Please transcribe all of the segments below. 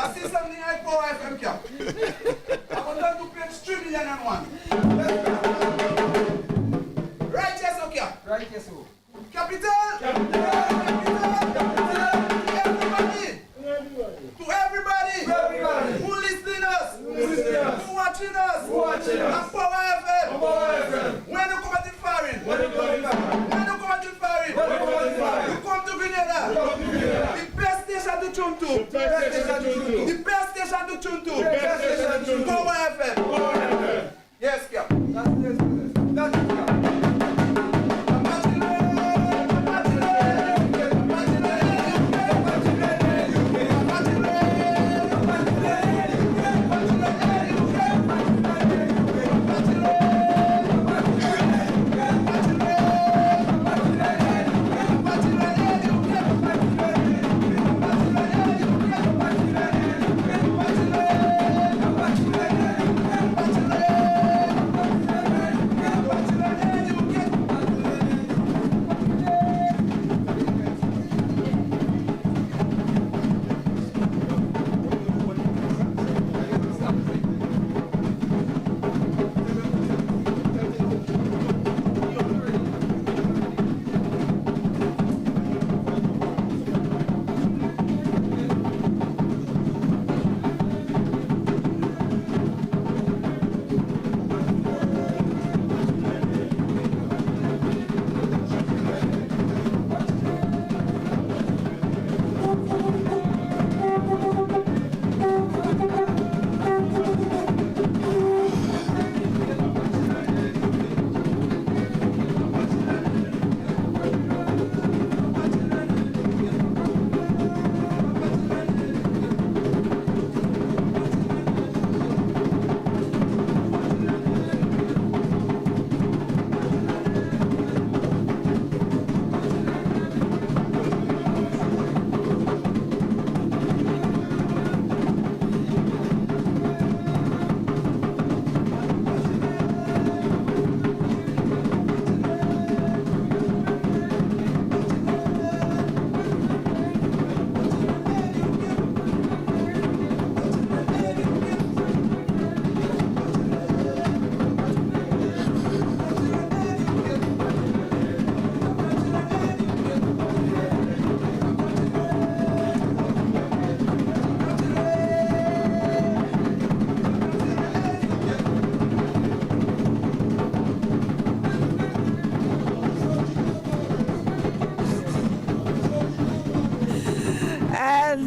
I see something like Power FM cap. I want them to play 3 million and one. Right, yes, okay. Right, yes, sir. Capital. Capital. To everybody. Who listening us. Who watching us. And Power FM. When you come at the firing. You come to Grenada. The best station to tune to. The best station to tune to. Power FM. Yes, Cap. That's it, Cap.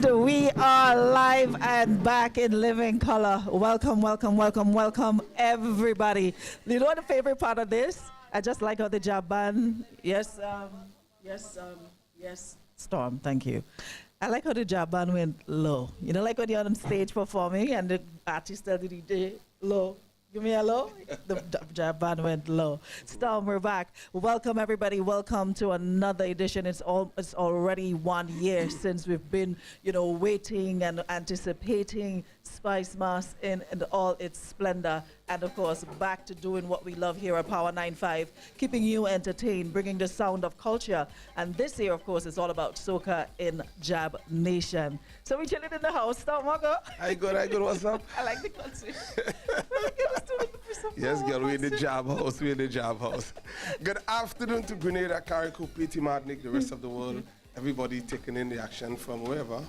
We are live and back in living color. Welcome, welcome, welcome, welcome, everybody. You know what the favorite part of this? I just like how the jab band, yes, Storm, thank you. I like how the jab band went low. You know, like when you're on stage performing and the artist tell the DJ, low. Give me a low. The jab band went low. Storm, we're back. Welcome, everybody. Welcome to another edition. It's already 1 year since we've been, waiting and anticipating Spice Mass in all its splendor. And of course, back to doing what we love here at Power 95, keeping you entertained, bringing the sound of culture. And this year, of course, is all about soca in Jab Nation. So we chilling in the house. Storm, Margo. I good. What's up? I like the concert. Yes, girl, we're in the job house. Good afternoon to Grenada, Carriacou, Petite Martinique, the rest of the world. Everybody taking in the action from wherever.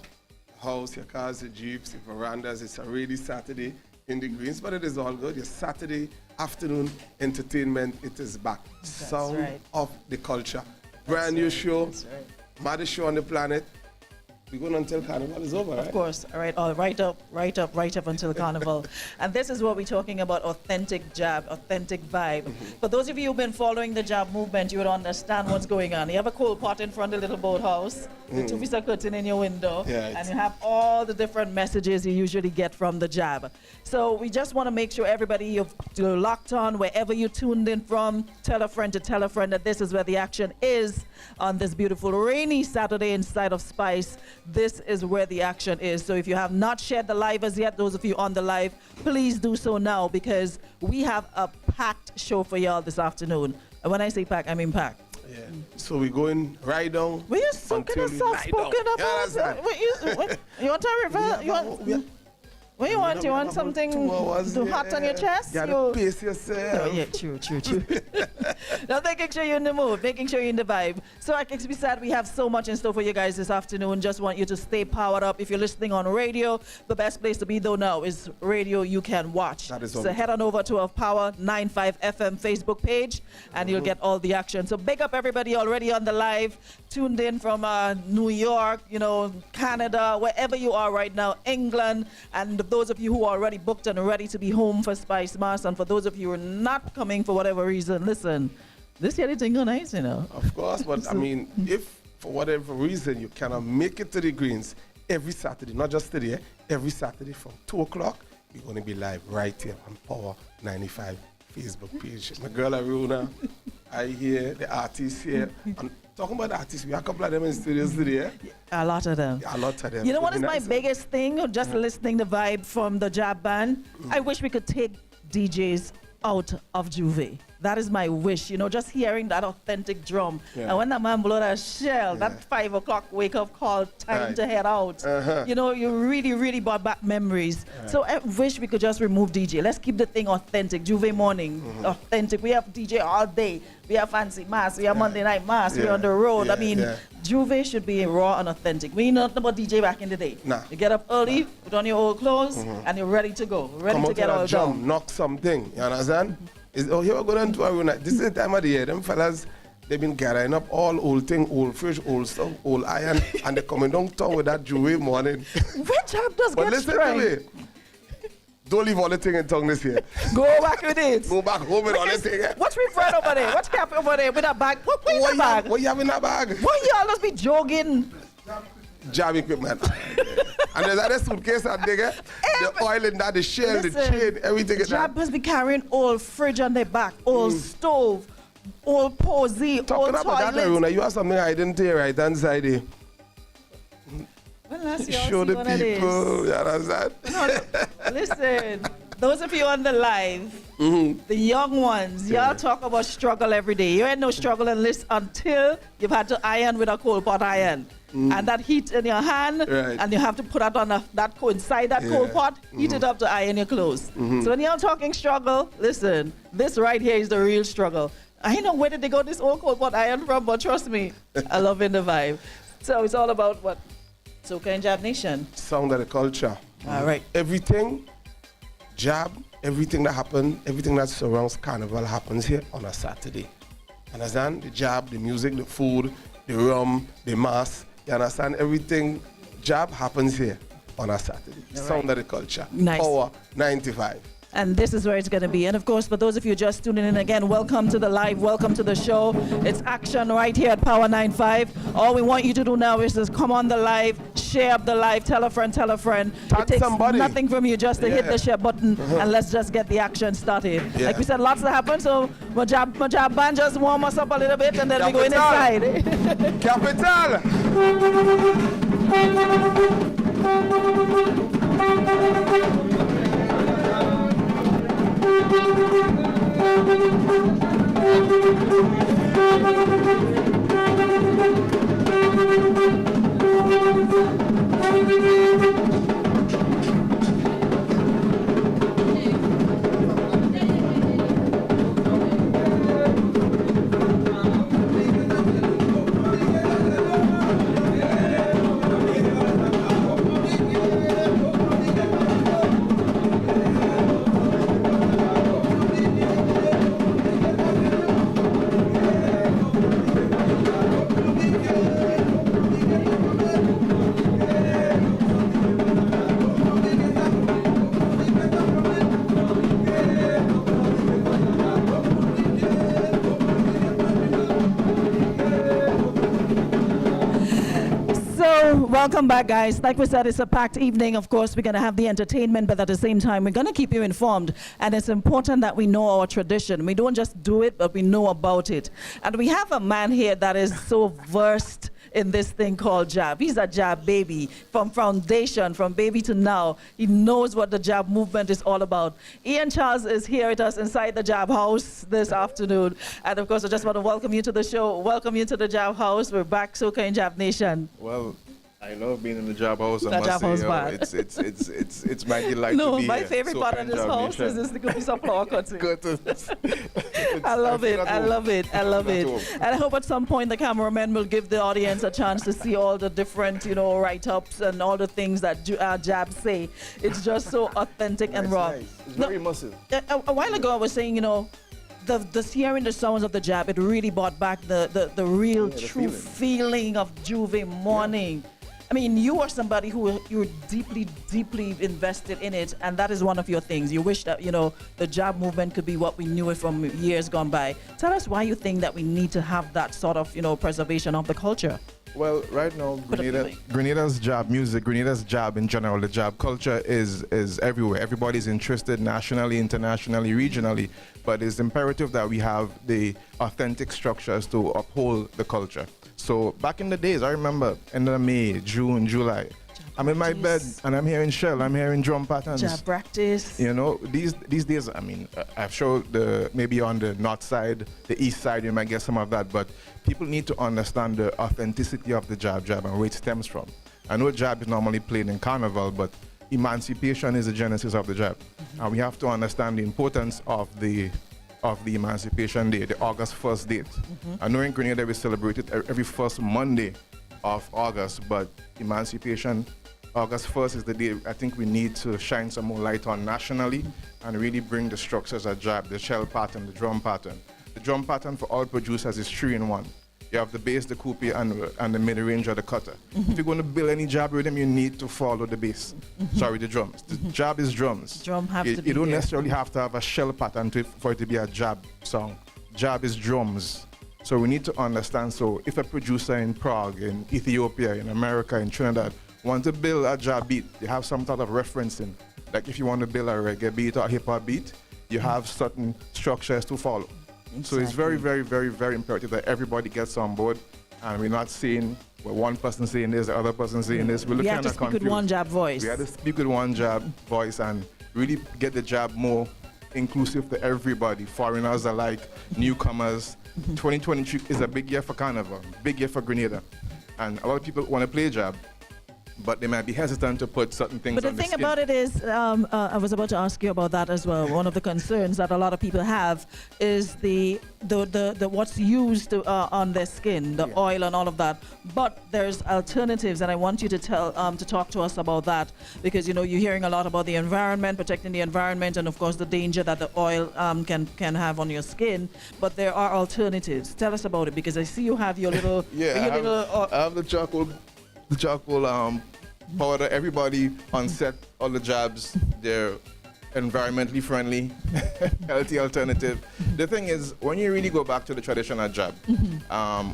House, your cars, your jeeps, your verandas. It's a rainy Saturday in the greens, but it is all good. Your Saturday afternoon entertainment, it is back. That's Sound right. of the culture. Brand new show, maddest show on the planet. We're going until Carnival is over, right? Of course. All right. Right up until Carnival. And this is what we're talking about, authentic jab, authentic vibe. For those of you who've been following the jab movement, you would understand what's going on. You have a coal pot in front of the little boathouse, the two-piece curtain in your window, and you have all the different messages you usually get from the jab. So we just want to make sure everybody, you're locked on, wherever you tuned in from, tell a friend that this is where the action is on this beautiful rainy Saturday inside of Spice. This is where the action is. So if you have not shared the live as yet, those of you on the live, please do so now, because we have a packed show for y'all this afternoon. And when I say packed, I mean packed. Yeah. So we going right down. Were you so kind until of we soft lie down. spoken You about understand? that? You want to reverse? You want? What you want? You want something to hot on your chest? You gotta pace yourself. Oh, yeah, true. Now, making sure you're in the mood, making sure you're in the vibe. So, like we said, we have so much in store for you guys this afternoon. Just want you to stay powered up. If you're listening on radio, the best place to be, though, now is radio you can watch. That is so, head on over to our Power 95 FM Facebook page, and you'll get all the action. So, big up everybody already on the live, tuned in from New York, Canada, wherever you are right now, England, and those of you who are already booked and ready to be home for Spice Mass, and for those of you who are not coming for whatever reason, listen, this year thing go nice, Of course, but I mean, if for whatever reason you cannot make it to the Greens every Saturday, not just today, every Saturday from 2 o'clock, we're going to be live right here on Power 95 Facebook page. My girl Aruna, I hear the artists here. And talking about the artists, we have a couple of them in studios today. A lot of them. A lot of them. You know what is my biggest thing? Just listening the vibe from the Jab Band. I wish we could take DJs out of Juve. That is my wish, just hearing that authentic drum. Yeah. And when that man blow that shell, that 5 o'clock wake up call, time to head out. You really, really brought back memories. So I wish we could just remove DJ. Let's keep the thing authentic. Juve morning, authentic. We have DJ all day. We have fancy mass. We have Monday night mass. We're on the road. I mean, Juve should be raw and authentic. We ain't nothing about DJ back in the day. Nah. You get up early, put on your old clothes, and you're ready to go. Ready Come to get all jump, done. knock something. You understand? Here we're going to Aruna. This is the time of the year. Them fellas, they've been gathering up all old thing, old fridge, old stuff, old iron, and they're coming downtown with that Juve morning. Which job does But get listen straight? to me. Don't leave all the thing in town this year. Go back with it. Go back home with all the thing. What's we friend over there? What's cap over there with a bag? What in the bag? What you have in that bag? Why you always be jogging? Jam equipment. And there's other suitcase and they get the oil in that, the shell, the chain, everything in that. Jobbers be carrying old fridge on their back, old stove, old posy, Talking old about that, toilet. Aruna, you have something I didn't tell you right hand side there. Well, let's Show the people, you understand? No, listen, those of you on the live, the young ones, y'all talk about struggle every day. You ain't no struggle unless until you've had to iron with a cold pot iron. And that heat in your hand, and you have to put that on inside that cold pot, heat it up to iron your clothes. So when you're talking struggle, listen, this right here is the real struggle. I know where did they got this old cold pot iron from, but trust me, I love in the vibe. So it's all about what? Soca and Jab Nation. Sound of the culture. All right. Everything, Jab, everything that happens, everything that surrounds Carnival happens here on a Saturday. Understand? The Jab, the music, the food, the rum, the mass. You understand? Everything Jab happens here on a Saturday. Sound of the culture. Nice. Power 95. And this is where it's going to be. And of course, for those of you just tuning in again, welcome to the live, welcome to the show. It's action right here at Power 95. All we want you to do now is just come on the live, share up the live, tell a friend, tell a friend. It takes nothing from you just to hit the share button and let's just get the action started. Like we said, lots to happen, so my job band just warm us up a little bit and then we go inside. Capital! Welcome back, guys. Like we said, it's a packed evening. Of course, we're going to have the entertainment, but at the same time, we're going to keep you informed. And it's important that we know our tradition. We don't just do it, but we know about it. And we have a man here that is so versed in this thing called jab. He's a jab baby from foundation, from baby to now. He knows what the jab movement is all about. Ian Charles is here with us inside the Jab House this afternoon. And of course, I just want to welcome you to the show. Welcome you to the Jab House. We're back, Soca and Jab Nation. Well, I love being in the Jab House. I The must Jab say, House you know, bad. it's my delight No, to be my here. favorite part of this Jab house Nation. is this piece of flower cutting. Curtains. I love it. I love it. I love it. home. And I hope at some point the cameraman will give the audience a chance to see all the different, write-ups and all the things that Jab say. It's just so authentic and raw. Nice. It's No, very immersive. a while ago, I was saying, the hearing the sounds of the Jab, it really brought back the real, Yeah, the true feeling of Juve morning. I mean, you are somebody who you're deeply, deeply invested in it, and that is one of your things. You wish that, the Jab movement could be what we knew it from years gone by. Tell us why you think that we need to have that sort of, preservation of the culture. Well, right now, Put it Grenada's jab music, Grenada's jab in general, the jab culture is everywhere. Everybody's interested nationally, internationally, regionally, but it's imperative that we have the authentic structures to uphold the culture. So back in the days, I remember end of May, June, July, I'm in my bed and I'm hearing shell, I'm hearing drum patterns. Jab practice. These days, I mean, I'm sure maybe on the north side, the east side, you might get some of that, but people need to understand the authenticity of the jab and where it stems from. I know jab is normally played in Carnival, but emancipation is the genesis of the jab. And we have to understand the importance of the Emancipation Day, the August 1st date. I know in Grenada we celebrate it every first Monday of August, but Emancipation, August 1st is the day I think we need to shine some more light on nationally and really bring the structures of jab, the shell pattern, the drum pattern. The drum pattern for all producers is 3-in-1. You have the bass, the coupe, and the mid-range or the cutter. If you're going to build any jab rhythm, you need to follow the bass. Sorry, the drums. The jab is drums. Drum have to be You don't there. necessarily have to have a shell pattern for it to be a jab song. Jab is drums. So we need to understand. So if a producer in Prague, in Ethiopia, in America, in Trinidad, want to build a jab beat, they have some sort of referencing. Like if you want to build a reggae beat or a hip-hop beat, you have certain structures to follow. So it's very, very, very, very imperative that everybody gets on board, and we're not saying, well, one person saying this, the other person saying this. We're We looking have at to a speak with confused. one Jab voice. We have to speak with one jab voice and really get the jab more inclusive to everybody, foreigners alike, newcomers. 2023 is a big year for Carnival, big year for Grenada. And a lot of people want to play jab, but they might be hesitant to put certain things But the on thing skin. about it is, I was about to ask you about that as well. One of the concerns that a lot of people have is the what's used on their skin, the oil and all of that. But there's alternatives, and I want you to talk to us about that, because you're hearing a lot about the environment, protecting the environment, and of course the danger that the oil can have on your skin. But there are alternatives. Tell us about it, because I see you have your little I have the charcoal powder. Everybody on set, all the jabs, they're environmentally friendly, healthy alternative. The thing is, when you really go back to the traditional jab,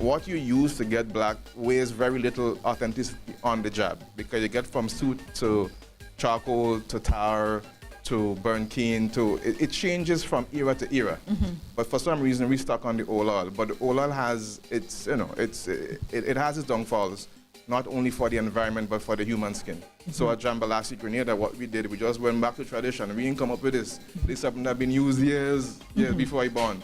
what you use to get black weighs very little authenticity on the jab, because you get from soot to charcoal to tar to burnt cane to it changes from era to era. But for some reason we stuck on the old oil. But the old oil has it has its downfalls, not only for the environment but for the human skin. So at Jambalasi Grenada, what we did, we just went back to tradition. We didn't come up with this. This is something that been used years before I born.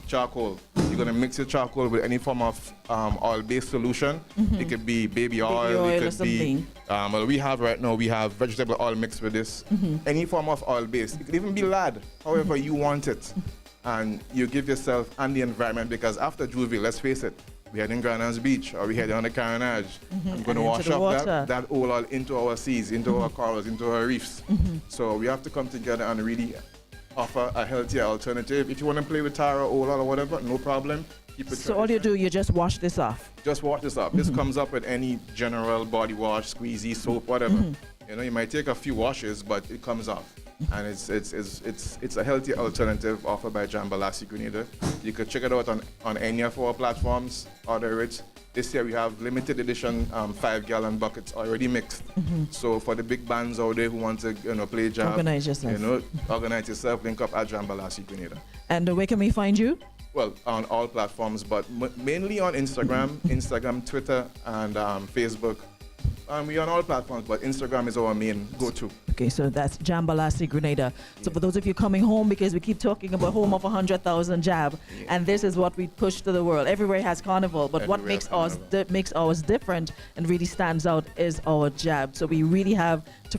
Charcoal. You're gonna mix your charcoal with any form of oil-based solution. It could be baby oil, oil it or could be something. well, we have right now, we have vegetable oil mixed with this. Any form of oil-based. It could even be lard, however you want it. And you give yourself and the environment, because after Juvie, let's face it, we had in Granans Beach or we had on the Carnage. I'm going to wash up that oil into our seas, into our corals, into our reefs. So we have to come together and really offer a healthier alternative. If you want to play with tar or oil or whatever, no problem. Keep it So all you do, you just wash this off. Just wash this up. This comes up with any general body wash, squeezy, soap, whatever. You might take a few washes, but it comes off. And it's a healthy alternative offered by Jambalasi Grenada. You could check it out on any of our platforms, order it. This year we have limited edition 5-gallon buckets already mixed. So for the big bands out there who want to play jab, Organize yourself. organize yourself, link up at Jambalasi Grenada. And where can we find you? well, on all platforms, but mainly on Instagram, Twitter, and Facebook. We're on all platforms, but Instagram is our main go-to. Okay, so that's Jambalasi Grenada. So for those of you coming home, because we keep talking about home of 100,000 jab, and this is what we push to the world. Everywhere has Carnival, but what makes ours different and really stands out is our jab. So we really have to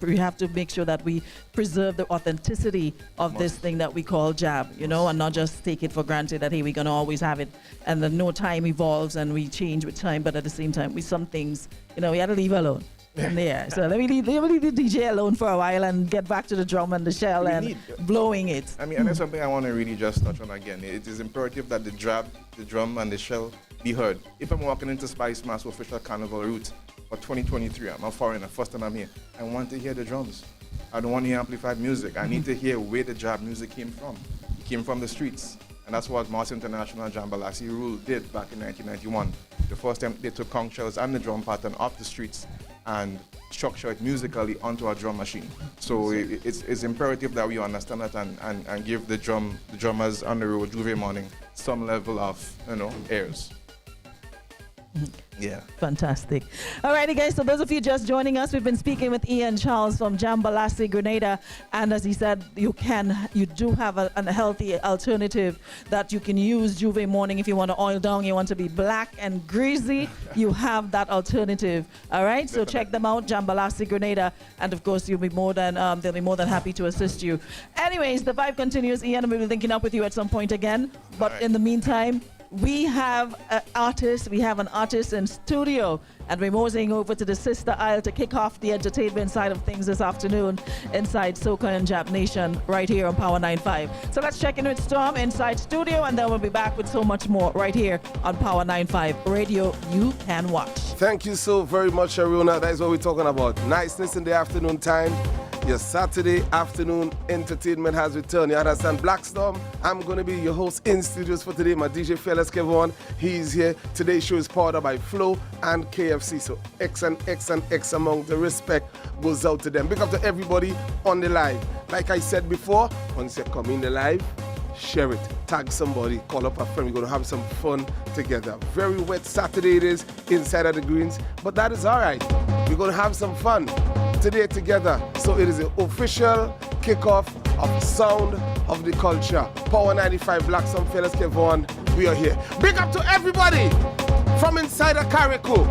we have to make sure that we preserve the authenticity of this thing that we call jab, you know, and not just take it for granted that, hey, we're gonna always have it, and then no, time evolves and we change with time, but at the same time, some things, you know, we had to leave alone. And so let me leave the DJ alone for a while and get back to the drum and the shell and blowing it. I mean, and that's something I want to really just touch on again. It is imperative that the drum and the shell be heard. If I'm walking into Spice Mass official Carnival route for 2023, I'm a foreigner, first time I'm here, I want to hear the drums. I don't want to hear amplified music. I need to hear where the jab music came from. It came from the streets. And that's what Mass International Jambalasi Rule did back in 1991. The first time they took conch shells and the drum pattern off the streets and structure it musically onto a drum machine. So it's imperative that we understand that and give the drummers on the road, Juve Morning, some level of, you know, airs. Yeah. Fantastic. Alrighty, guys, so those of you just joining us, we've been speaking with Ian Charles from Jambalasi Grenada, and as he said, you do have a healthy alternative that you can use. Juve Morning, if you want to oil down, you want to be black and greasy, you have that alternative. All right, so check them out, Jambalasi Grenada, and of course, they'll be more than happy to assist you. Anyways, the vibe continues. Ian, we'll be linking up with you at some point again, but in the meantime, we have an artist in studio, and we're moseying over to the sister aisle to kick off the entertainment side of things this afternoon inside Soca and Jap Nation right here on Power 95. So let's check in with Storm inside studio, and then we'll be back with so much more right here on Power 95 Radio You Can Watch. Thank you so very much, Aruna. That is what we're talking about. Niceness in the afternoon time. Your Saturday afternoon entertainment has returned. You understand? Black Storm, I'm going to be your host in studios for today. My DJ Fellas Kevon, he's here. Today's show is powered up by Flow and KFC. So X and X and X among the respect goes out to them. Big up to everybody on the live. Like I said before, once you come in the live, share it, tag somebody, call up a friend. We're going to have some fun together. Very wet Saturday it is inside of the greens, but that is all right. We're going to have some fun today together. So it is the official kickoff of Sound of the Culture. Power 95, Black Some Fellas Kevon, we are here. Big up to everybody from inside of Carrico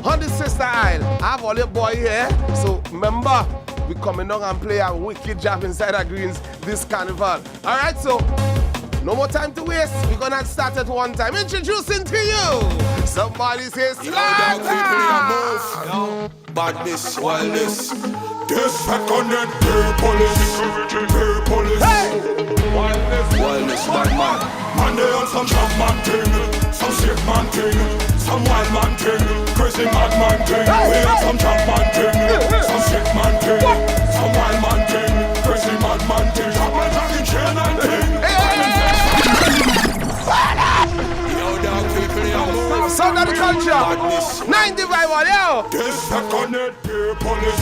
on the sister aisle. I have all your boy here, so remember, we coming down and play a wicked job inside our greens this carnival. All right, so no more time to waste. We're gonna start at one time. Introducing to you, somebody says badness, wildness. This second and pay police. Hey! Wildness, bad man. Man, they on some sharp man thing, some sick man thing, some wild man thing, crazy mad man thing. We on some sharp man thing, some sick man thing, some wild man thing, crazy mad man thing. Sharp man talking chain and thing. Yo, dog, people, yo. Sound of the Culture. 95, yo. This second and pay police.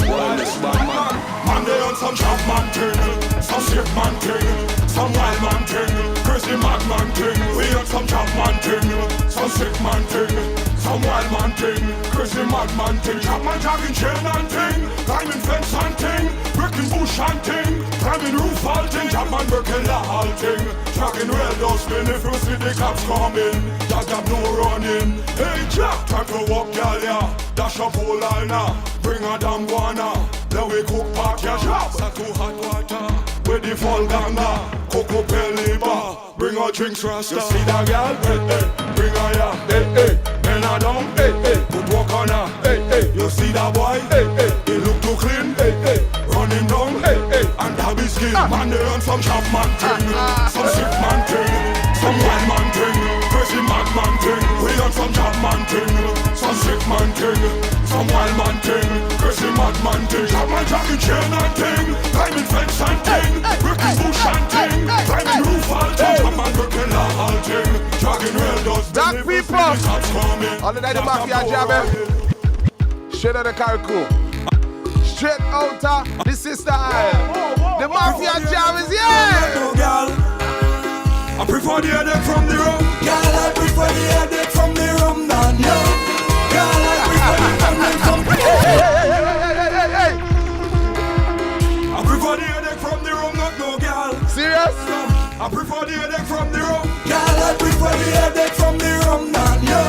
Wildness, bad man. Man, they on some sharp man thing, some sick man thing, some wild man thing, crazy mad man thing. We on some sharp man thing, some sick man thing, some wild man thing, crazy mad man thing. Sharp man jogging chain and thing, climbing fence and thing, breaking bush and thing, climbing roof and thing. Sharp man breaking the whole thing, tracking rail dustbin. If you see the cops coming, Jack got no running. Hey Jack, try to walk, girl, yeah. Dash up whole liner, bring a damn guana. Then we cook back your shop. Satu hot water, with the fall ganga. Cocoa belly bar, bring our drinks rasta. You see that girl? Hey, hey, bring her ya. Hey, hey, men are down. Hey, hey, good walk on her. Hey, hey, you see that boy? Hey, hey, he look too clean. Hey, hey, run him down. Hey, hey, and have his skin. Man, they on some sharp man thing, some sick man thing, some wild man thing, crazy mad man thing. We on some sharp man thing, some sick man thing, some wild man thing, crazy mad man thing. Sharp man jogging chain and thing, climbing fence and thing, breaking bush and thing, climbing roof and thing. Sharp man breaking the whole thing, jogging rail dust. Black people, all the night the mafia jam. Straight out of Carrico, straight out of the sister aisle. The Mafia Jam is here. No, girl. I prefer the headache from the rum. Girl, I prefer the headache from the rum than you. Girl, I prefer the headache from the Hey. I prefer the headache from the rum, not no girl. Serious? I prefer the headache from the rum. Girl, I prefer the headache from the rum than you.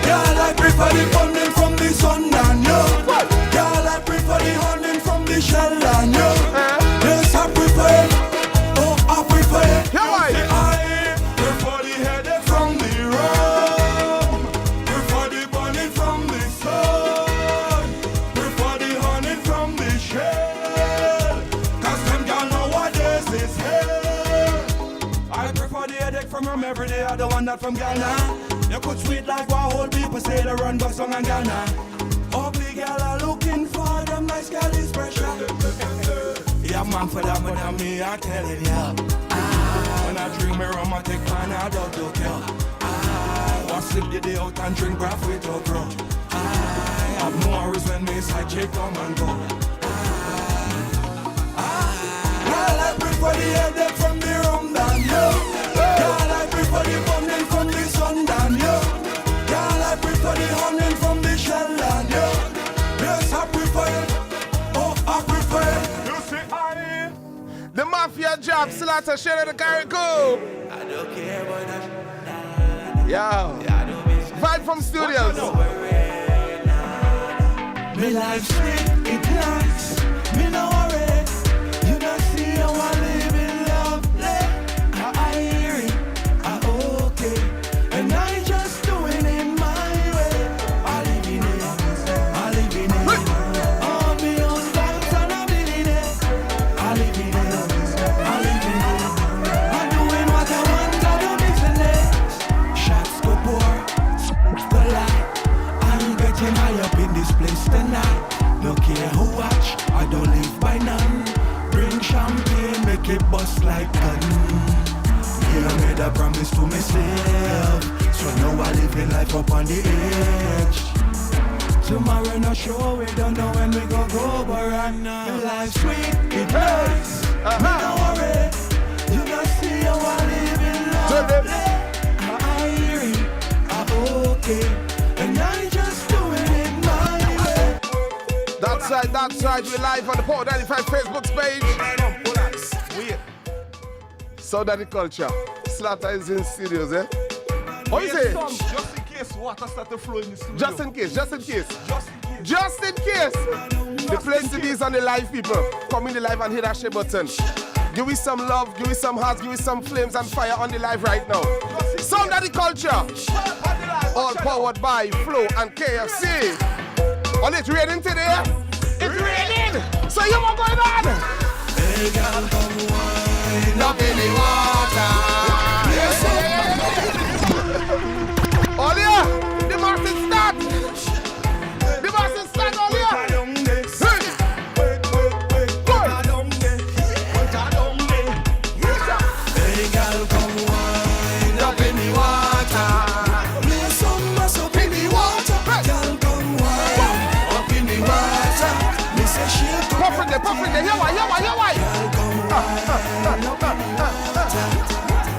Girl, I prefer the funding from the sun than you. Girl, I prefer the hunting from the shell than you. Yes, I prefer it. Oh, I prefer it. I prefer the headache from the rum. Prefer the burning from the sun. Prefer the hunting from the shell. Cause them girl nowadays is hell. I prefer the headache from rum every day. I don't want that from Ghana. You could sweet like what old people say they run back song and Ghana. Ugly girl are looking for them nice girl is pressure. Yeah, man, for that money me, I telling ya. When I drink me rum, I take pan, I don't care. I want to slip the day out and drink breath with a bro. I have no worries when me side chick come and go. Girl, I prefer the headache from the rum than you. Girl, I prefer the burning from the sun than you. Girl, I prefer the hunting from the shell than you. Yes, I prefer it. Oh, I prefer it. You see, The Mafia Jam, Slaughter, share the Carnival. I don't care about that. Yo. Vibe from studios. Me life sweet, it nice. Me no worry. You don't see how I live in lovely. I hear it, I okay. And I just doing it my way. I live in it, I live in it. All me own vibes and I'm in it. I live in it, I live in it. I'm doing what I want, I don't mixing it. Shots go pour, go light. I'm getting high up in this place tonight. No care who watch, I don't live by none. Bring champagne, make it bust like gun. Yeah, I made a promise to myself, so now I live in life up on the edge. Tomorrow no show, we don't know when we go, but right now life sweet, it nice. Me no worry, you don't see how I live in love. I hear it, I okay, and I just doing it my way. That's right. We're live on the Port 95 Facebook page. Wait. So that the culture. Slaughter is in studios, eh? What is it? Just in case water start to flow in the studio. Just in case. The place to be is on the live, people. Come in the live and hit that share button. Give me some love, give me some hearts, give me some flames and fire on the live right now. Sound of the culture. All powered by Flow and KFC. Oh, it's raining today? It's raining! So you what going on? Hey girl, come wine up in the water. All here! The Martin start! The Martin start all here! Hey girl, come wine up in the water. Play some mess up in the water. Girl, come wine up in the water. Me say shake up. Puff in there, here why? Girl, come wine up in the water.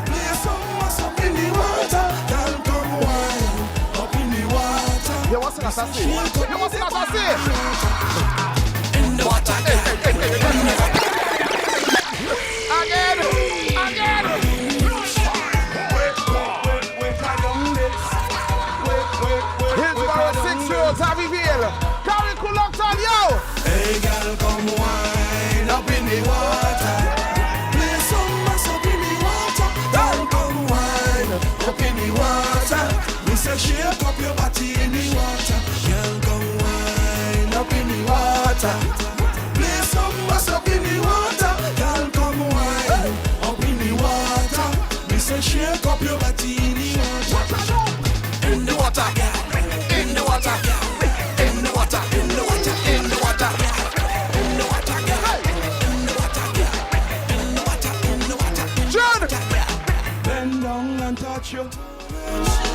Play some mess up in the water. Girl, come wine up in the water. You what's that I say? You what's that I say? In the water. Again! Hillsborough 6 Roads, Abbeville. Carnival locked on, yo! Hey girl, come wine up in the water. Play some mess up in the water. Girl, come wine up in the water. We say shake up your body in the water. Girl, come wine up in the water. Play some mess up in the water. Girl, come wine up in the water. We say shake up your body in the water. In the water, girl. In the water, girl. In the water, in the water, in the water. In the water, girl. In the water, girl. In the water, in the water. John! Bend down and touch you.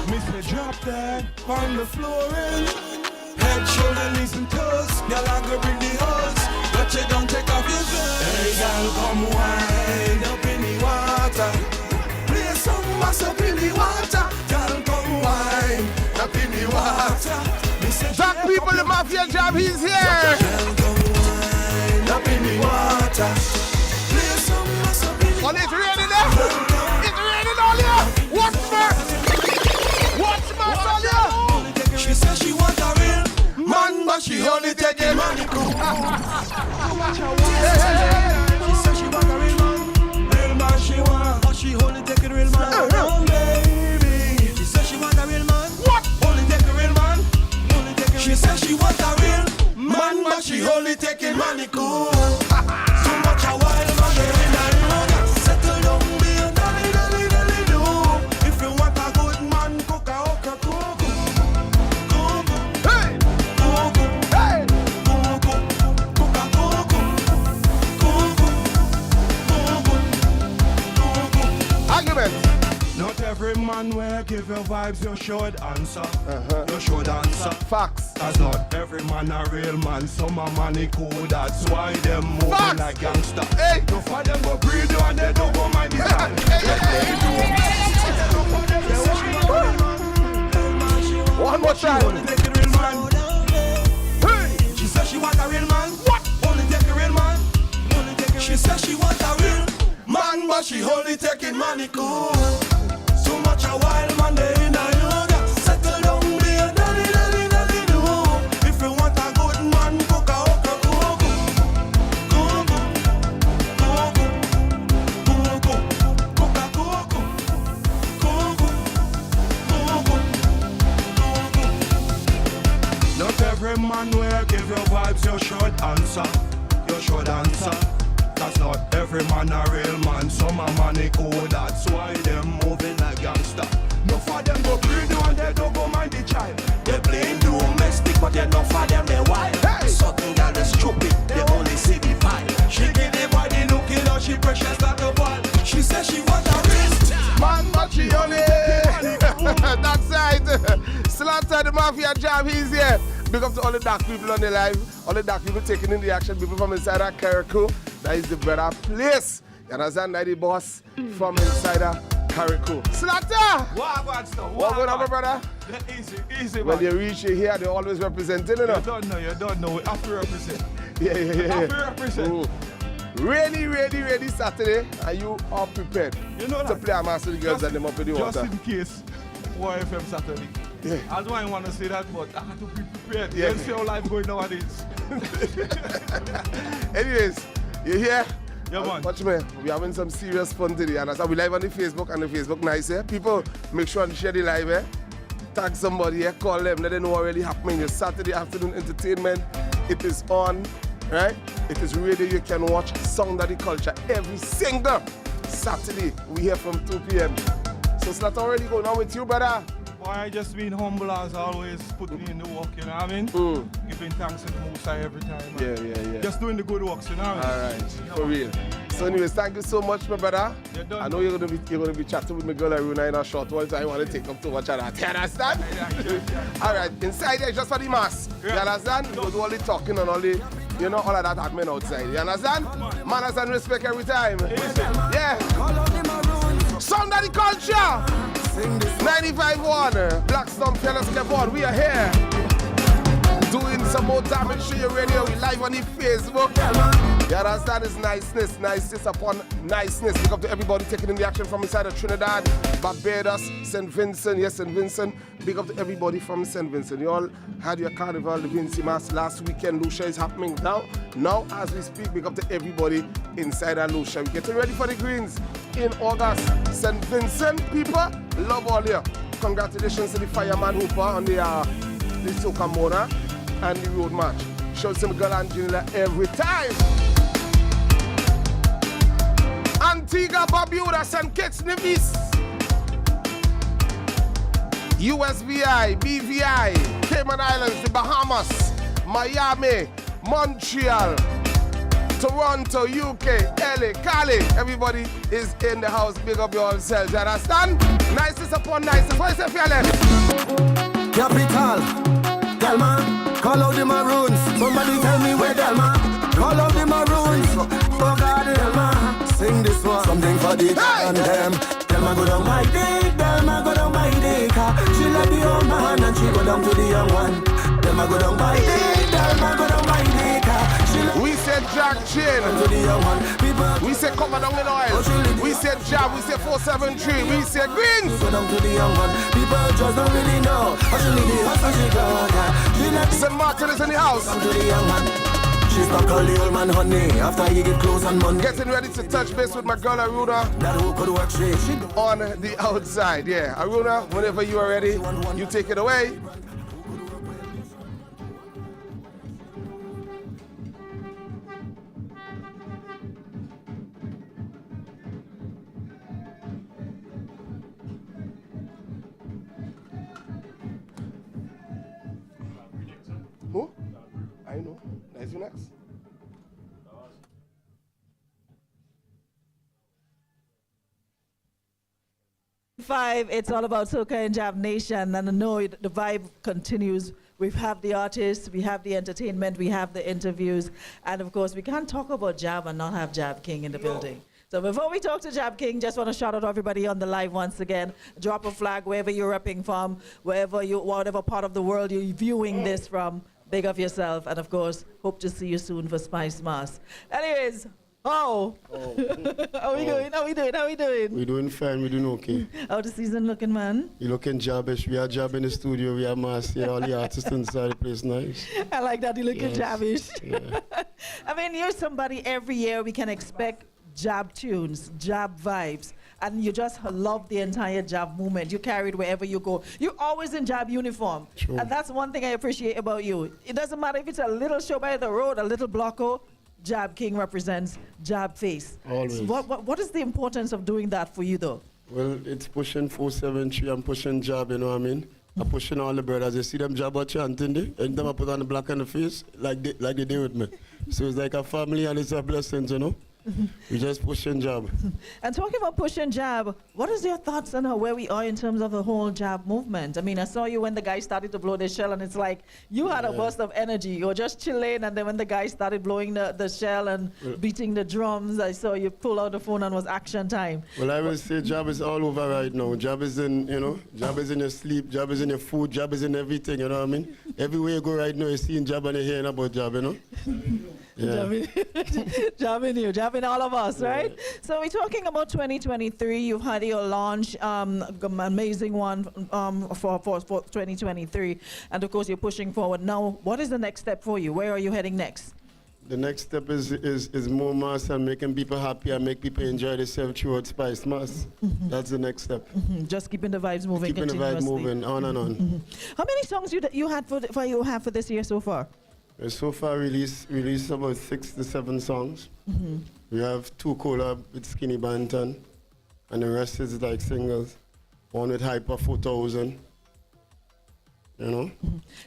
Miss me drop that on the floor. Head, shoulder, knees and toes. Girl, I'm gonna bring the hose. But you don't take off your clothes. Hey, girl, come job, he's here. Up in the water. Play some mess up in the Oh, it's raining there. It's raining all here. What's more? What's more, Sonia? She says she want a real man, but she only take a money cool. She says she want a real man she want, but she only take a real man. Oh, baby. She says she want a real man. What? Only take a real man. Only take a real. She says she want a real man, but she only take a money cool. So much a while, man, in a road. Settle down, be a dolly, dolly, dolly, do. If you want a good man, cook a okra, cook. Hey! Hey! Argument. Not every man will give you vibes, you should answer. You should answer. Facts. Cause not every man a real man. Some a money cool, that's why them moving Facts. like gangster. Hey! No for them go breed you and they don't go mind the time. One more time. Hey! She says she want a real man. What? Only take a real man. Only take a real. She says she want a real man, but she only taking money cool. So much a wild man they in a yoga. Settle down, be a dolly, dolly, dolly, do. If you want a good man, cook a okra, cook. Not every man will give you vibes, you should answer. You should answer. Cause not every man a real man. Some a money cool, that's why them moving like gangster. No for them go breed you and they don't go mind the child. They playing domestic, but they not for them they wild. Hey! Certain girl is stupid, they only see the pile. She give the body looking out, she precious like a ball. She says she want a wrist. Man, but she only. That's right. Slaughter the Mafia job, he's here. Big up to all the dark people on the live, all the dark people taking in the action, people from inside that Carrico. That is the better place. You understand? That the boss from inside that Carrico. Slaughter! What about stuff? What going on, my brother? Easy, When man. they reach you here, they always representing, you know? You don't know. We have to represent. Yeah. Have to represent. Ready Saturday, and you are prepared You know to that. play a master the girls and them up in the Just water. in case, YFM Saturday. Yeah. I don't want to say that, but I have to be prepared. Yeah. Let's see how life going nowadays. Anyways, you here? Yeah, man. Watch me. We're having some serious fun today. And we live on the Facebook and the Facebook nice, eh? People, make sure and share the live, eh? Tag somebody, eh? Call them, let them know what really happening. Your Saturday afternoon entertainment, it is on, right? It is radio. You can watch Sound of the Culture every single Saturday. We here from 2 p.m. So it's not already going on with you, brother. Boy, I just been humble as always, putting in the work, you know what I mean? Giving thanks to the Most High every time. Man. Yeah. Just doing the good works, you know what I mean? All right, for real. So anyways, thank you so much, my brother. You're done. I know you're gonna be chatting with my girl Aruna in a short while, so I want to take up too much of that. You understand? All right, inside there just for the mass. You understand? We go do all the talking and all the, you know, all of that admin outside. You understand? Manners and respect every time. Yeah. Sound of the Culture. 95.1 Blackstone Fellas kept on. We are here doing some more damage to your radio. We live on the Facebook. You understand? It's niceness upon niceness. Look up to everybody taking in the action from inside of Trinidad, Barbados, St. Vincent. Yes, St. Vincent. Big up to everybody from St. Vincent. You all had your Carnival, the Vinci Mass last weekend. Lucia is happening now. Now, as we speak, big up to everybody inside of Lucia. We're getting ready for the Greens in August. St. Vincent people, love all you. Congratulations to the Fireman Hooper on the Soca Mona and the road match. Show some girl Angelina every time. Antigua, Barbuda, St. Kitts, Nevis, USVI, BVI, Cayman Islands, the Bahamas, Miami, Montreal, Toronto, UK, LA, Cali. Everybody is in the house. Big up yourselves. You understand? Nicest upon nicest. What is it, fearless? Capital, Delma, call out the Maroons. Somebody tell me where Delma. Call out the Maroons. Oh God, Delma, sing this one. Something for the and them. Delma go down my dick, Delma go down my dick. She love the old man and she go down to the young one. Delma go down by day, Delma go down by day. We said Jack Chin. To the young one, people We said Cover Down with Oil. We said Jab. We said 473. We said Greens. go down to the young one. People just don't really know. How she leave the house and she go, yeah. She let St. Martin is in the house. down to the young one. She's not call the old man honey after he get close on Monday. Getting ready to touch base with my girl Aruna That who could work straight. She don't on the outside. Yeah, Aruna, whenever you are ready, you take it away. Who? I know. Nice you next. Five, it's all about Soca and Jab Nation, and I know the vibe continues. We have the artists, we have the entertainment, we have the interviews, and of course, we can't talk about Jab and not have Jab King in the building. So before we talk to Jab King, just want to shout out to everybody on the live once again. Drop a flag wherever you're repping from, whatever part of the world you're viewing this from. Big up yourself, and of course, hope to see you soon for Spice Mass. Anyways, how we doing? How we doing? How we doing? We're doing fine, we're doing okay. How the season looking, man? You're looking jabbish. We are job in the studio, we are mass here, all the artists inside the place, nice. I like that, you looking Yes. jabbish. Yeah. I mean, you're somebody every year we can expect jab tunes, jab vibes, and you just love the entire jab movement. You carry it wherever you go. You're always in jab uniform. True. And that's one thing I appreciate about you. It doesn't matter if it's a little show by the road, a little blocko, Jab King represents Jab Face. Always. So what is the importance of doing that for you, though? Well, it's pushing 473, I'm pushing job, you know what I mean? I'm pushing all the brothers. You see them job out chanting there? Anytime I put on the black on the face, like they do with me. So it's like a family and it's a blessing, you know? We just pushing job. And talking about pushing jab, what is your thoughts on where we are in terms of the whole jab movement? I mean, I saw you when the guys started to blow their shell, and it's like you had a burst of energy. You were just chilling, and then when the guys started blowing the shell and beating the drums, I saw you pull out the phone and it was action time. Well, I will say job is all over right now. Job is in, you know, job is in your sleep, job is in your food, job is in everything, you know what I mean? Everywhere you go right now, you're seeing job and you're hearing about job, you know? Yeah. Jabbing you, jabbing all of us, right? So we're talking about 2023. You've had your launch, amazing one for 2023. And of course, you're pushing forward. Now, what is the next step for you? Where are you heading next? The next step is more mass and making people happy and make people enjoy themselves throughout Spice Mass. That's the next step. Just keeping the vibes moving Keeping the vibe continuously. moving on and on. How many songs you had for this year so far? So far released about 6 to 7 songs. We have 2 collab with Skinny Banton, and the rest is like singles. One with Hyper 4000. You know?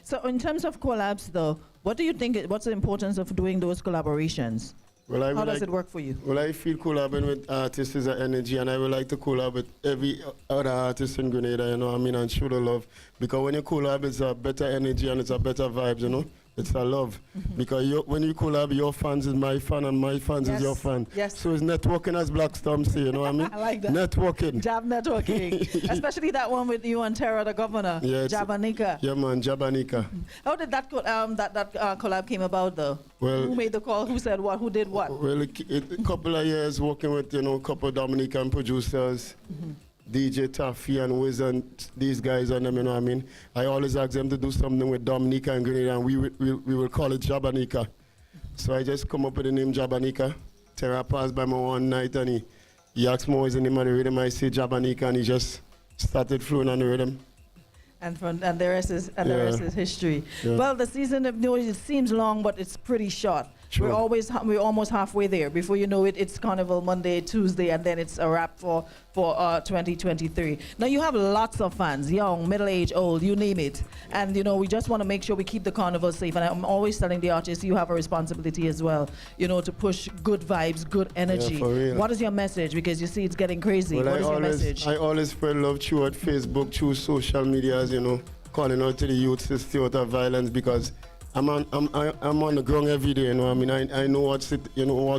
So in terms of collabs, though, what do you think? What's the importance of doing those collaborations? Well, I How would does like, it work for you? Well, I feel collabing with artists is an energy, and I would like to collab with every other artist in Grenada, you know what I mean, and show the love. Because when you collab, it's a better energy and it's a better vibes, you know? It's a love. Because when you collab, your fans is my fan and my fans is your fan. Yes. So it's networking, as Black Storm say, you know what I mean? I like that. Networking. Jab networking, especially that one with you and Tara, the governor, Yeah, Jabanika. Yeah, man, Jabanika. How did that collab came about, though? Well, Who made the call? Who said what? Who did what? Well, a couple of years working with, you know, a couple of Dominican producers, DJ Taffy and Wiz and these guys on them, you know what I mean? I always ask them to do something with Dominica and Grenada, and we will call it Jabanika. So I just come up with the name Jabanika. Terra passed by me one night and he asked me what is the name of the rhythm. I say Jabanika, and he just started flowing on the rhythm. And the rest is the rest is history. Yeah. Well, the season of it seems long, but it's pretty short. Sure. We're almost halfway there. Before you know it, it's Carnival Monday, Tuesday, and then it's a wrap for 2023. Now you have lots of fans, young, middle-aged, old, you name it. And you know, we just want to make sure we keep the carnival safe. And I'm always telling the artists, you have a responsibility as well, you know, to push good vibes, good energy. for real. What is your message? Because you see, it's getting crazy. What is your message? I always spread love throughout Facebook, through social medias, you know, calling out to the youth to stay out of violence, because I'm on the ground every day, you know what I mean? I know what's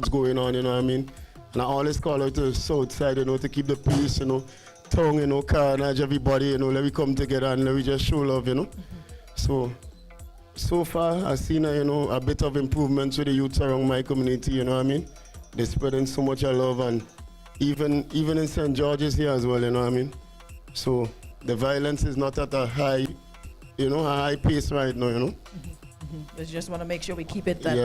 going on, you know what I mean? And I always call out to the south side, you know, to keep the peace, you know, tongue, you know, carnage, everybody, you know, let me come together and let me just show love, you know? So so far, I've seen a bit of improvement with the youths around my community. You know what I mean? They're spreading so much of love, and even in St. George's here as well. You know what I mean? So the violence is not at a high pace right now. You know. We just want to make sure we keep it that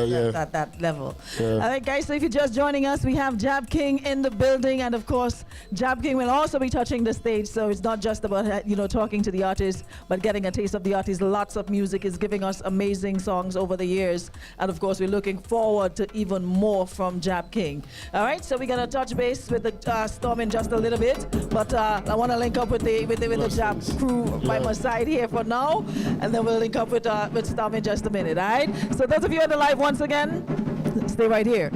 level. Yeah. All right, guys, so if you're just joining us, we have Jab King in the building. And, of course, Jab King will also be touching the stage. So it's not just about, talking to the artists, but getting a taste of the artists. Lots of music is giving us amazing songs over the years. And, of course, we're looking forward to even more from Jab King. All right, so we're going to touch base with the Storm in just a little bit. But I want to link up with the Jab crew by my side here for now. And then we'll link up with Storm in just a minute, all right? So those of you on the live, once again, stay right here.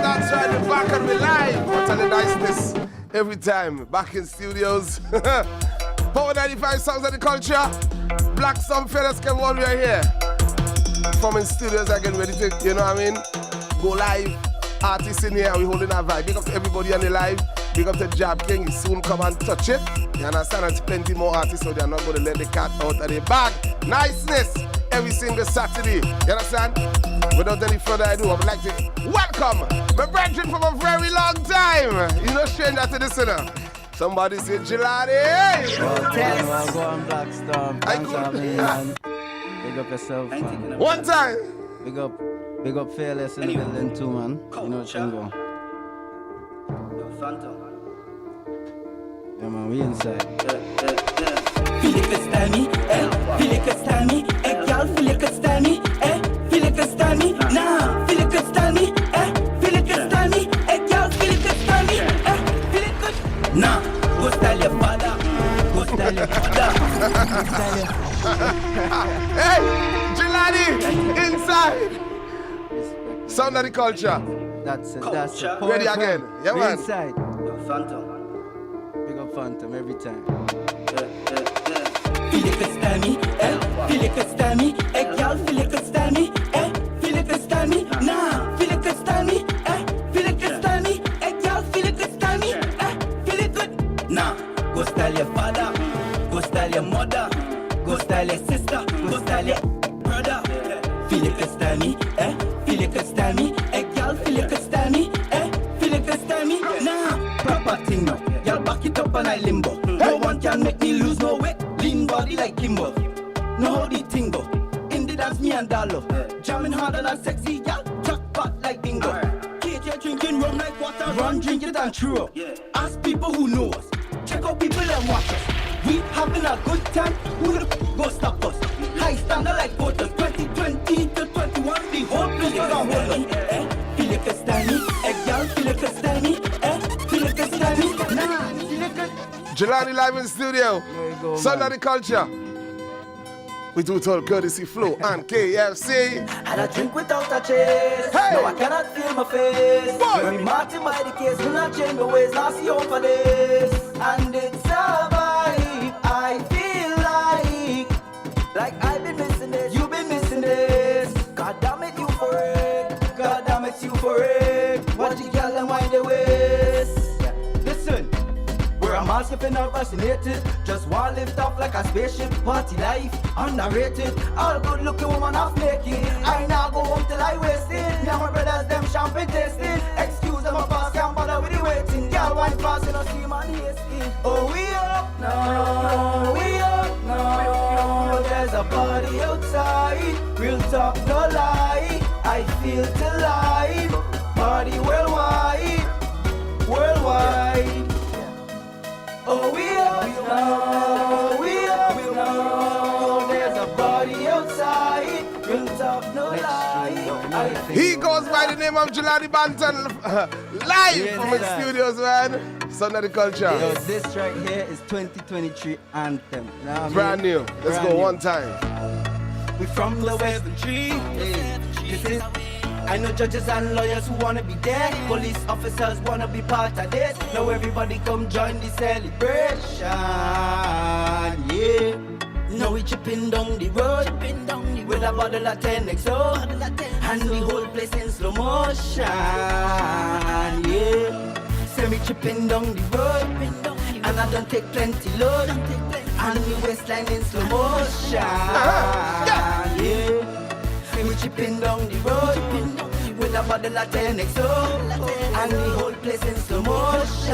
That's right, we're back and we're live. What a niceness every time. Back in studios. Power 95 Songs of the Culture. Black Some Fellas come on, we are here. From studios again, ready to, you know what I mean? Go live. Artists in here, we holding our vibe. Big up to everybody on the live. Big up to Jab King, he soon come and touch it. You understand? There's plenty more artists, so they're not going to let the cat out of the bag. Niceness every single Saturday. You understand? Without any further ado, I would like to welcome my brethren from a very long time. You know, stranger to this, Somebody say, July. Well, go on, Black Storm. Thanks for having me, man. Big up yourself, man. One time. Big up Fearless in the building too, man. You know what I'm going. Phantom. Yeah, man, we inside. Feel it could stand me, eh? Feel it could stand me, eh? Y'all feel it could stand me, eh? Feel it could stand me, nah. Feel it could stand me, eh? Feel it could stand me, eh? Y'all feel it could stand me, eh? Feel it could, nah. Go style your father, go style your mother. Hey, Jelani, inside. Sound of the culture. That's it. Ready again. Yeah, we man. inside. Phantom. Big up Phantom every time. Feel it could stand me, eh? Feel it could stand me, eh? Y'all feel it could stand me, eh? Feel it could stand me, nah. Feel it could stand me, eh? Feel it could stand me, eh? Y'all feel it could stand me, eh? Feel it could, nah. Go style your father, go style your mother, go style your sister, go style your brother. Feel it could stand me, eh? Feel it could stand me, eh? Y'all feel it could stand me, eh? Feel it could stand me, nah. Proper thing now, y'all back it up and I limbo. No one can make me lose no weight. Lean body like Kimbo. No how the thing go. In the dance, me and Dalo. Jamming harder than sexy, y'all. Chuck back like bingo. KJ drinking rum like water. Run, drink it and true. Ask people who know us. Check out people and watch us. We having a good time. Who the go stop us? High standard like voters. 2020 to 21. The whole place was on hold us. Feel it could stand me. Y'all feel it could stand me. Feel it could stand me. Nah, feel it could. Jelani live in studio. There you go, Sound man. of the culture. We do it all courtesy Flow and KFC. And I drink without a chase. Hey. No, I cannot feel my face. Boy. When me Martin by the case, will not change my ways. Now see home for this. And it's a vibe. I feel like I've been missing this. You've been missing this. God damn it, you for it. God damn it, you for it. Watch the girl and wind the waist. Yeah. Listen. Where I'm all skipping out fascinated. Just want lift off like a spaceship. Party life, underrated. All good looking woman half naked. I now go home till I waste it. Now my brothers them champagne tasting. Excuse them, my boss can't bother with the waiting. Girl wine fast and I see man hasty. Oh, we up now, we up now. There's a party outside. Real talk, no lie. I feel alive. Party worldwide, worldwide. Oh, we up now, we up now. There's a party outside. Real talk, no lie. He goes by the name of July15th, live from his studios, man. Son of the culture. Yo, this right here is 2023 anthem. You know what I mean? Brand new. Let's Brand go new. one time. We from the Western Tree. This is. I know judges and lawyers who wanna be there. Police officers wanna be part of this. Now everybody come join the celebration. Yeah. Now we chipping down the road. With a bottle of 10XO. And the whole place in slow motion. Yeah. Say me chipping down the road. And I don't take plenty load. And the waistline in slow motion. Yeah. See me chipping down the road with a bottle of 10XO and the whole place in slow motion.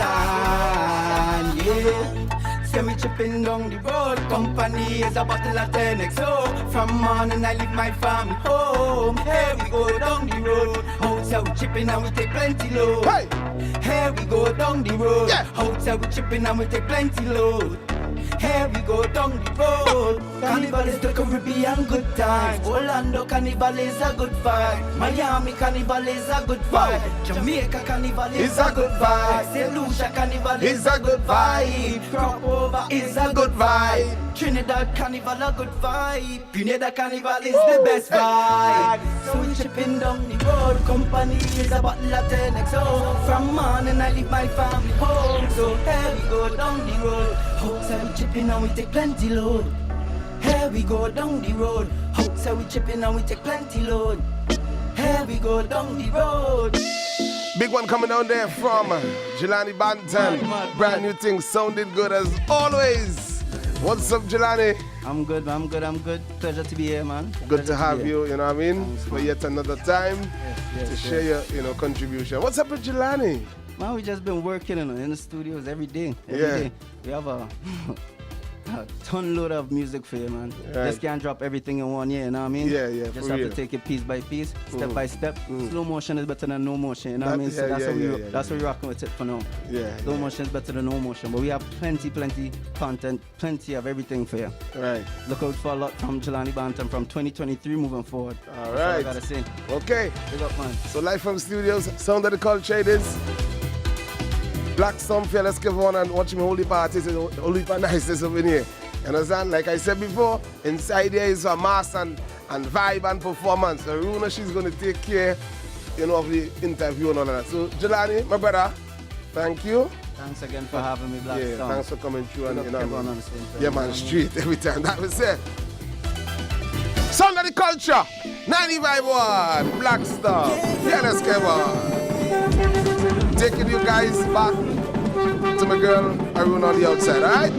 Yeah. See me chipping down the road. Company is a bottle of 10XO. From morning I leave my family home. Here we go down the road. Outside we chipping and we take plenty load. Hey. Here we go down the road. Yeah. Outside we chipping and we take plenty load. Here we go down the road. Carnival is the Caribbean good times. Orlando Carnival is a good vibe. Miami Carnival is a good vibe. Jamaica Carnival is a good vibe. St. Lucia Carnival is a good vibe. Crop over is a good vibe. Trinidad Carnival a good vibe. Grenada Carnival is the best vibe. So we chipping down the road. Company is a bottle of 10XO. From morning I leave my family home. So here we go down the road. Outside we chipping and we take plenty load. Here we go down the road. Outside we chipping and we take plenty load. Here we go down the road. Big one coming down there from July15th. Brand new thing, sounding good as always. What's up, Jelani? I'm good. Pleasure to be here, man. Good to have you, you know what I mean? For yet another time to share your, contribution. What's up with Jelani? Man, we just been working in the studios every day. Every day. We have a ton load of music for you, man. Right. Just can't drop everything in 1 year, you know what I mean? Yeah, Just for have real. to take it piece by piece, step by step. Slow motion is better than no motion, you know what I mean? So That- that's yeah, that's what we're rocking with it for now. Yeah. Slow motion is better than no motion, but we have plenty content, plenty of everything for you. Right. Look out for a lot from July15th from 2023 moving forward. All That's all I right. gotta say. Okay. Big up, man. So live from studios, Sound of the Culture it is. Black Storm Fair, let's give one and watch me holy parties, holy niceness over here. You understand? Like I said before, inside here is a mass and vibe and performance. So Runa, she's going to take care, of the interview and all that. So Jelani, my brother, thank you. Thanks again for having me, Black Yeah, Storm. thanks for coming through and Big up everyone on the same time. yeah, man, straight every time. That was it. Sound of the Culture, 95.1, Black Star. Yeah, let's give on. Taking you guys back to my girl Arun on the outside, alright?